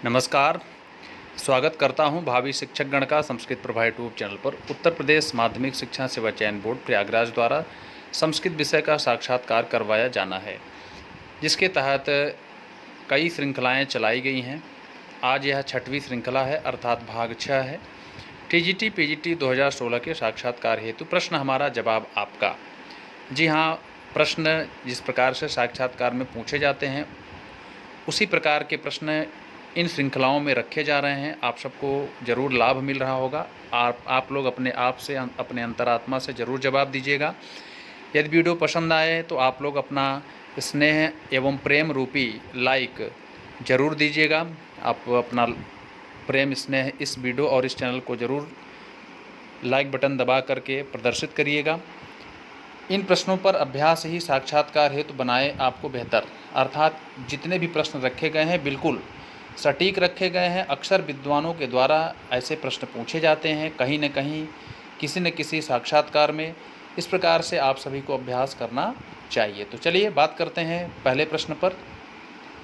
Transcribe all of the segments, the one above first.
नमस्कार। स्वागत करता हूं भावी शिक्षक गण का संस्कृत प्रभा यूट्यूब चैनल पर। उत्तर प्रदेश माध्यमिक शिक्षा सेवा चयन बोर्ड प्रयागराज द्वारा संस्कृत विषय का साक्षात्कार करवाया जाना है, जिसके तहत कई श्रृंखलाएं चलाई गई हैं। आज यह 6वीं श्रृंखला है, अर्थात भाग 6 है। टीजीटी पीजीटी 2016 के साक्षात्कार हेतु प्रश्न हमारा, जवाब आपका। जी हाँ, प्रश्न जिस प्रकार से साक्षात्कार में पूछे जाते हैं उसी प्रकार के प्रश्न इन श्रृंखलाओं में रखे जा रहे हैं। आप सबको ज़रूर लाभ मिल रहा होगा। आप लोग अपने आप से, अपने अंतरात्मा से ज़रूर जवाब दीजिएगा। यदि वीडियो पसंद आए तो आप लोग अपना स्नेह एवं प्रेम रूपी लाइक ज़रूर दीजिएगा। आप अपना प्रेम स्नेह इस वीडियो और इस चैनल को ज़रूर लाइक बटन दबा करके प्रदर्शित करिएगा। इन प्रश्नों पर अभ्यास ही साक्षात्कार हेतु बनाए आपको बेहतर, अर्थात जितने भी प्रश्न रखे गए हैं बिल्कुल सटीक रखे गए हैं। अक्सर विद्वानों के द्वारा ऐसे प्रश्न पूछे जाते हैं कहीं न कहीं, किसी न किसी साक्षात्कार में। इस प्रकार से आप सभी को अभ्यास करना चाहिए। तो चलिए बात करते हैं पहले प्रश्न पर।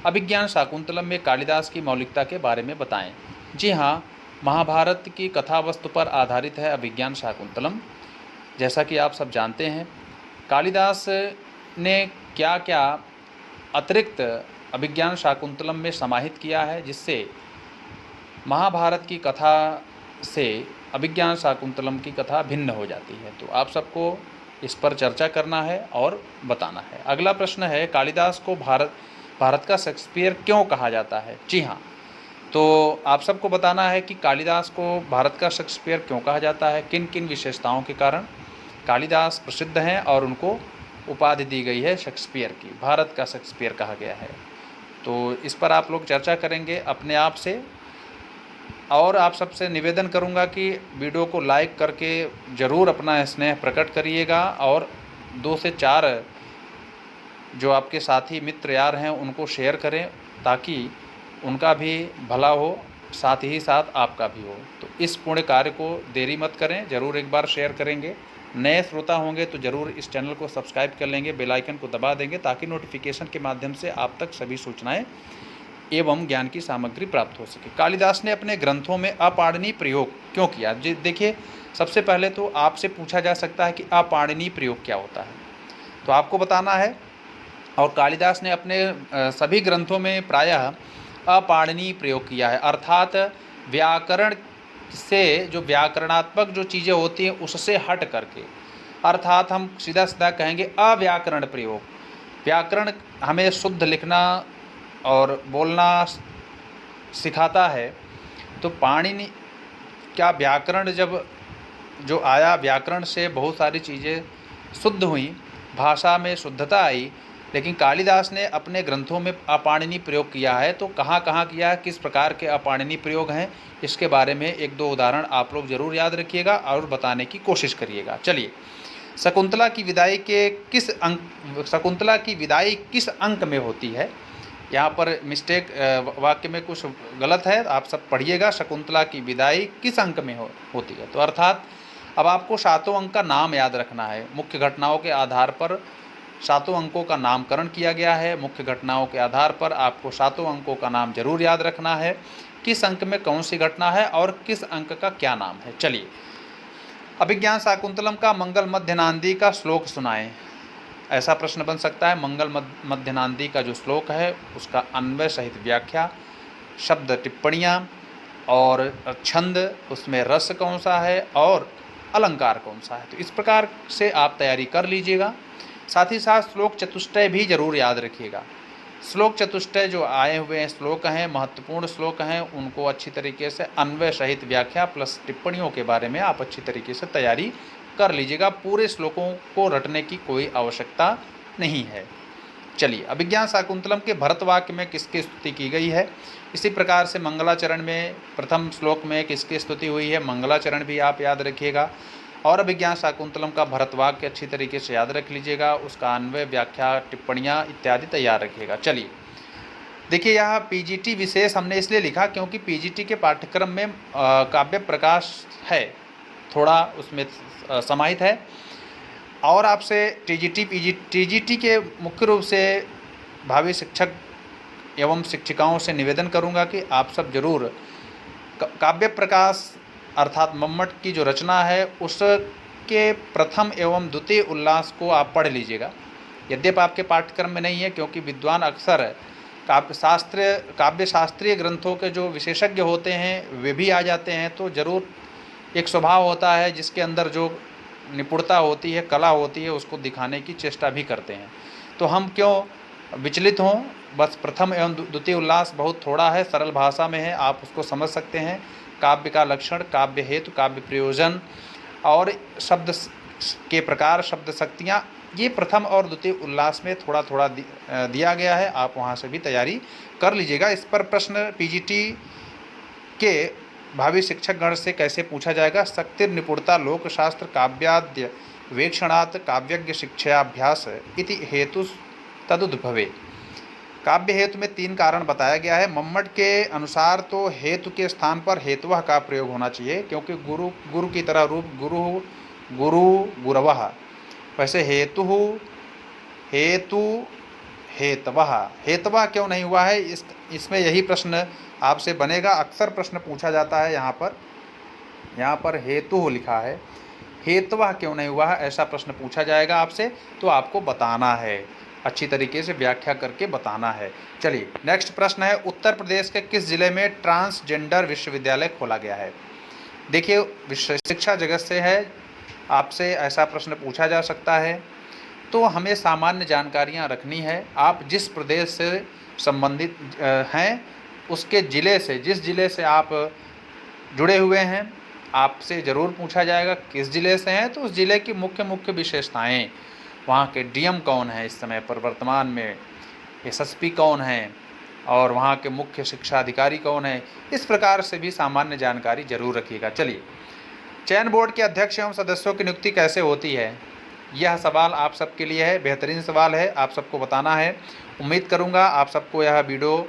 अभिज्ञान शाकुंतलम में कालिदास की मौलिकता के बारे में बताएं। जी हाँ, महाभारत की कथा वस्तु पर आधारित है अभिज्ञान शाकुंतलम। जैसा कि आप सब जानते हैं, कालिदास ने क्या क्या अतिरिक्त अभिज्ञान शाकुंतलम में समाहित किया है, जिससे महाभारत की कथा से अभिज्ञान शाकुंतलम की कथा भिन्न हो जाती है। तो आप सबको इस पर चर्चा करना है और बताना है। अगला प्रश्न है, कालिदास को भारत का शेक्सपियर क्यों कहा जाता है। जी हाँ, तो आप सबको बताना है कि कालिदास को भारत का शेक्सपियर क्यों कहा जाता है, किन किन विशेषताओं के कारण कालिदास प्रसिद्ध हैं और उनको उपाधि दी गई है शेक्सपियर की, भारत का शेक्सपियर कहा गया है। तो इस पर आप लोग चर्चा करेंगे अपने आप से, और आप सबसे निवेदन करूंगा कि वीडियो को लाइक करके ज़रूर अपना स्नेह प्रकट करिएगा, और 2 से 4 जो आपके साथी मित्र यार हैं उनको शेयर करें, ताकि उनका भी भला हो, साथ ही साथ आपका भी हो। तो इस पुण्य कार्य को देरी मत करें, ज़रूर एक बार शेयर करेंगे। नए श्रोता होंगे तो ज़रूर इस चैनल को सब्सक्राइब कर लेंगे, बेल आइकन को दबा देंगे, ताकि नोटिफिकेशन के माध्यम से आप तक सभी सूचनाएं एवं ज्ञान की सामग्री प्राप्त हो सके। कालिदास ने अपने ग्रंथों में अपाणिनीय प्रयोग क्यों किया। जी देखिए, सबसे पहले तो आपसे पूछा जा सकता है कि अपाणिनीय प्रयोग क्या होता है, तो आपको बताना है। और कालिदास ने अपने सभी ग्रंथों में प्रायः अपाणिनीय प्रयोग किया है, अर्थात व्याकरण से, जो व्याकरणात्मक जो चीज़ें होती हैं उससे हट करके, अर्थात हम सीधा सीधा कहेंगे अव्याकरण प्रयोग। व्याकरण हमें शुद्ध लिखना और बोलना सिखाता है, तो पाणिनि क्या व्याकरण जब जो आया, व्याकरण से बहुत सारी चीज़ें शुद्ध हुई, भाषा में शुद्धता आई। लेकिन कालिदास ने अपने ग्रंथों में अपाणिनीय प्रयोग किया है, तो कहाँ कहाँ किया है, किस प्रकार के अपाणिनीय प्रयोग हैं, इसके बारे में 1-2 उदाहरण आप लोग ज़रूर याद रखिएगा और बताने की कोशिश करिएगा। चलिए, शकुंतला की विदाई किस अंक में होती है। यहाँ पर मिस्टेक, वाक्य में कुछ गलत है, आप सब पढ़िएगा। शकुंतला की विदाई किस अंक में होती है, तो अर्थात अब आपको 7 अंक का नाम याद रखना है। मुख्य घटनाओं के आधार पर 7 अंकों का नामकरण किया गया है। मुख्य घटनाओं के आधार पर आपको 7 अंकों का नाम जरूर याद रखना है, किस अंक में कौन सी घटना है और किस अंक का क्या नाम है। चलिए, अभिज्ञान शाकुंतलम का मंगल मध्यनांदी का श्लोक सुनाएं। ऐसा प्रश्न बन सकता है। मंगल मध्यनांदी का जो श्लोक है उसका अन्वय सहित व्याख्या, शब्द टिप्पणियाँ और छंद, उसमें रस कौन सा है और अलंकार कौन सा है। तो इस प्रकार से आप तैयारी कर लीजिएगा। साथ ही साथ श्लोक चतुष्टय भी जरूर याद रखिएगा। श्लोक चतुष्टय जो आए हुए हैं श्लोक हैं, महत्वपूर्ण श्लोक हैं, उनको अच्छी तरीके से अन्वय सहित व्याख्या प्लस टिप्पणियों के बारे में आप अच्छी तरीके से तैयारी कर लीजिएगा। पूरे श्लोकों को रटने की कोई आवश्यकता नहीं है। चलिए, अभिज्ञान शाकुंतलम के भरत वाक्य में किसकी स्तुति की गई है। इसी प्रकार से मंगलाचरण में प्रथम श्लोक में किसकी स्तुति हुई है, मंगलाचरण भी आप याद रखिएगा। और अभिज्ञान शाकुंतलम का भरत वाक्य अच्छी तरीके से याद रख लीजिएगा, उसका अन्वय, व्याख्या, टिप्पणियाँ इत्यादि तैयार रखिएगा। चलिए देखिए, यहाँ पीजीटी विशेष हमने इसलिए लिखा क्योंकि पीजीटी के पाठ्यक्रम में काव्य प्रकाश है, थोड़ा उसमें समाहित है। और आपसे टीजीटी के मुख्य रूप से भावी शिक्षक एवं शिक्षिकाओं से निवेदन करूंगा कि आप सब जरूर काव्य प्रकाश अर्थात मम्मट की जो रचना है उसके प्रथम एवं द्वितीय उल्लास को आप पढ़ लीजिएगा। यद्यपि आपके पाठ्यक्रम में नहीं है, क्योंकि विद्वान अक्सर काव्य शास्त्रीय ग्रंथों के जो विशेषज्ञ होते हैं वे भी आ जाते हैं, तो ज़रूर एक स्वभाव होता है जिसके अंदर जो निपुणता होती है, कला होती है, उसको दिखाने की चेष्टा भी करते हैं। तो हम क्यों विचलित हों, बस प्रथम एवं द्वितीय उल्लास बहुत थोड़ा है, सरल भाषा में है, आप उसको समझ सकते हैं। काव्य का लक्षण, काव्य हेतु, काव्य प्रयोजन और शब्द के प्रकार, शब्द शक्तियाँ, ये प्रथम और द्वितीय उल्लास में थोड़ा थोड़ा दिया गया है। आप वहाँ से भी तैयारी कर लीजिएगा। इस पर प्रश्न पीजीटी के भावी शिक्षक गण से कैसे पूछा जाएगा? शक्तिर निपुणता लोकशास्त्र काव्याद्य वेक्षणात् काव्यज्ञ शिक्षाभ्यास इति हेतु तदुद्भवे। काव्य हेतु में 3 कारण बताया गया है। मम्मट के अनुसार तो हेतु के स्थान पर हेतुवः का प्रयोग होना चाहिए, क्योंकि गुरु की तरह रूप गुरु गुरवः। वैसे हेतु हेतवः क्यों नहीं हुआ है? इसमें यही प्रश्न आपसे बनेगा। अक्सर प्रश्न पूछा जाता है। यहाँ पर हेतु लिखा है, हेतवः क्यों नहीं हुआ है, ऐसा प्रश्न पूछा जाएगा आपसे, तो आपको बताना है, अच्छी तरीके से व्याख्या करके बताना है। चलिए नेक्स्ट प्रश्न है, उत्तर प्रदेश के किस जिले में ट्रांसजेंडर विश्वविद्यालय खोला गया है? देखिए, शिक्षा जगत से है, आपसे ऐसा प्रश्न पूछा जा सकता है, तो हमें सामान्य जानकारियाँ रखनी है। आप जिस प्रदेश से संबंधित हैं उसके ज़िले से, जिस ज़िले से आप जुड़े हुए हैं, आपसे ज़रूर पूछा जाएगा किस ज़िले से हैं, तो उस ज़िले की मुख्य विशेषताएं, वहाँ के डीएम कौन है इस समय पर वर्तमान में, एसएसपी कौन है, और वहाँ के मुख्य शिक्षा अधिकारी कौन है, इस प्रकार से भी सामान्य जानकारी जरूर रखिएगा। चलिए, चयन बोर्ड के अध्यक्ष एवं सदस्यों की नियुक्ति कैसे होती है? यह सवाल आप सबके लिए है, बेहतरीन सवाल है, आप सबको बताना है। उम्मीद करूँगा आप सबको यह वीडियो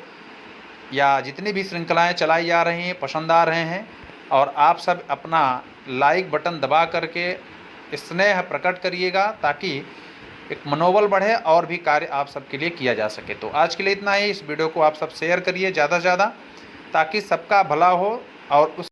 या जितनी भी श्रृंखलाएँ चलाई जा रही हैं पसंद आ रहे हैं, और आप सब अपना लाइक बटन दबा करके स्नेह प्रकट करिएगा, ताकि एक मनोबल बढ़े और भी कार्य आप सबके लिए किया जा सके। तो आज के लिए इतना ही। इस वीडियो को आप सब शेयर करिए ज़्यादा से ज़्यादा, ताकि सबका भला हो और उस